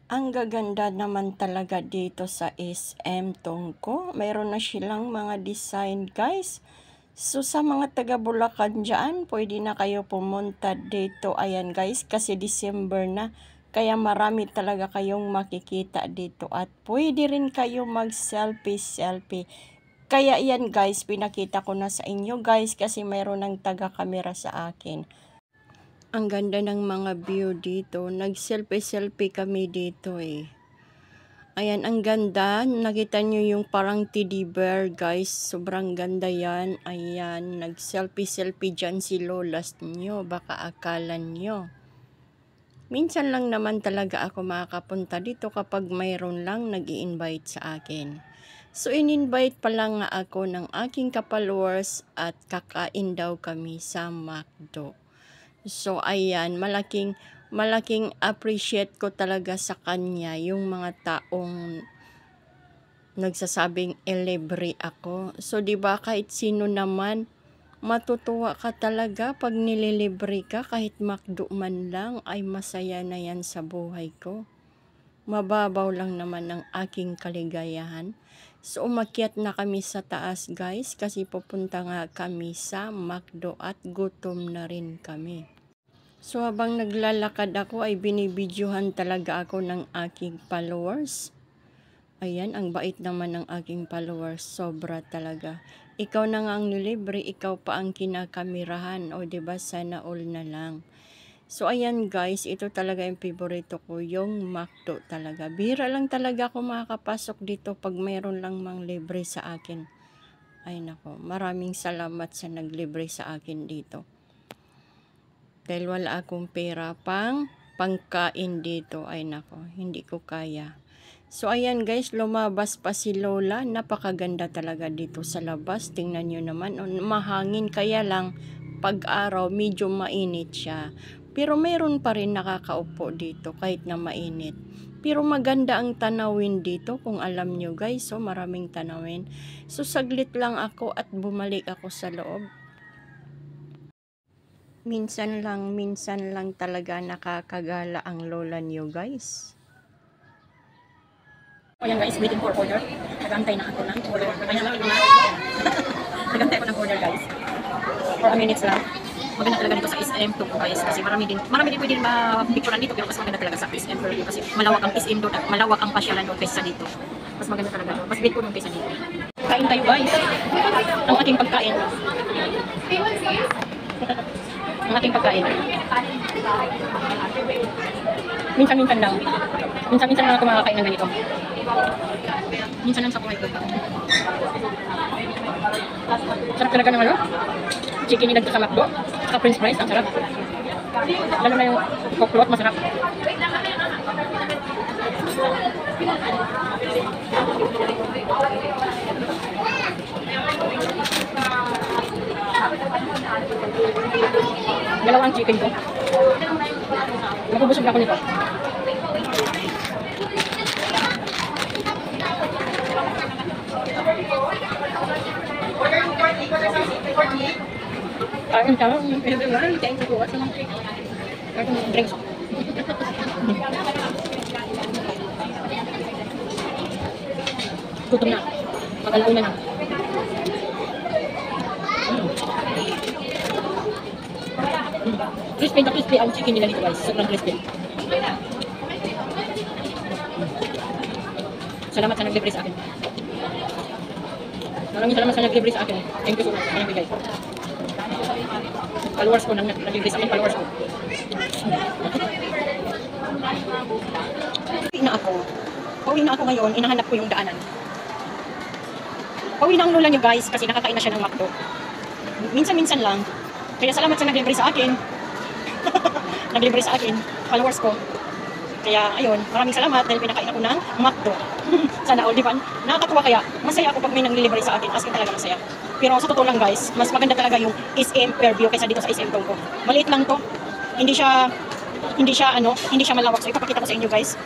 Ang gaganda naman talaga dito sa SM Tongko. Mayroon na silang mga design, guys. So, sa mga taga Bulacan dyan, pwede na kayo pumunta dito. Ayan, guys, kasi December na. Kaya marami talaga kayong makikita dito. At pwede rin kayo mag-selfie. Kaya yan, guys, pinakita ko na sa inyo, guys, kasi mayroon ng taga-camera sa akin. Ang ganda ng mga view dito. Nag-selfie kami dito eh. Ayan, ang ganda. Nakita nyo yung parang teddy bear, guys. Sobrang ganda yan. Ayan, nag-selfie dyan si lolas nyo. Baka akala nyo. Minsan lang naman talaga ako makakapunta dito kapag mayroon lang nag-i-invite sa akin. So, in-invite pa lang nga ako ng aking ka-followers at kakain daw kami sa McDo. So, ayan, malaking appreciate ko talaga sa kanya yung mga taong nagsasabing libre ako. So, 'di ba kahit sino naman matutuwa ka talaga pag nililibre ka kahit McDo man lang ay masaya na yan sa buhay ko. Mababaw lang naman ang aking kaligayahan. So, umakyat na kami sa taas, guys, kasi pupunta nga kami sa McDo at gutom na rin kami. So, habang naglalakad ako ay binibidyohan talaga ako ng aking followers. Ayan, ang bait naman ng aking followers. Sobra talaga. Ikaw na nga ang nilibre, ikaw pa ang kinakamirahan. O, diba, sana all na lang. So, ayan guys, ito talaga yung favorito ko, yung McDo talaga. Bihira lang talaga ako makakapasok dito pag mayroon lang mang libre sa akin. Ay nako, maraming salamat sa naglibre sa akin dito. Dahil wala akong pera pangkain dito. Ay nako, hindi ko kaya. So, ayan guys, lumabas pa si Lola. Napakaganda talaga dito sa labas. Tingnan nyo naman, mahangin. Kaya lang, pag-araw, medyo mainit siya. Pero meron pa rin nakakaupo dito kahit na mainit. Pero maganda ang tanawin dito kung alam nyo guys. So, maraming tanawin. So, saglit lang ako at bumalik ako sa loob. Minsan lang talaga nakakagala ang lola nyo guys. Ayan guys, waiting for order. Nag-antay na ako ng order. Ayan lang na. Nag-antay ako ng order guys. For a minutes lang. Maganda talaga dito sa SM Tongko guys. Kasi marami din pwede ma-picturean dito. Pero mas maganda talaga sa SM Tongko. Kasi malawak ang SM doon at malawak ang pasyalan doon kaysa dito. Mas maganda talaga doon. Mas big po doon kaysa dito. Kain tayo guys. Ang aking pagkain. Ang aking pagkain. Minsan-minsan lang. Minsan-minsan lang ako makakain ng ganito. Minsan lang sa buhay ko. Sarap talaga ng ano? Chicken nilagay sa McDo. Saka french fries. Ang sarap. Lalo na yung cockroach. Masarap. Dalawang chicken ko. Nabubusog na ako nito. Parang tawag yung everyone. Thank you po. Parang drinks. Gutom na. Magalaw na. Crispy na crispy ang chicken nila dito guys. Sobrang crispy. Salamat sa naglibre sa akin. Maraming salamat sa naglibre sa akin. Thank you so much. Maraming bigay. Followers ko, naglibre sa akin followers ko. Pauwi na ako ngayon. Inahanap ko yung daanan. Pauwi na ang lola niyo guys kasi nakakain na siya ng McDo. Minsan-minsan lang. Kaya salamat sa naglibre sa akin. Naglibre sa akin. Followers ko. Kaya ayun, maraming salamat dahil pinakain ako ng McDo. Sana all, di ba? Nakakatuwa kaya. Masaya ako pag may nanglilibre sa akin. As in talaga masaya. Pero sa totoo lang guys, mas maganda talaga yung SM Fairview kaysa dito sa SM Tongko. Maliit lang to. Hindi siya malawak. So ipapakita ko sa inyo guys.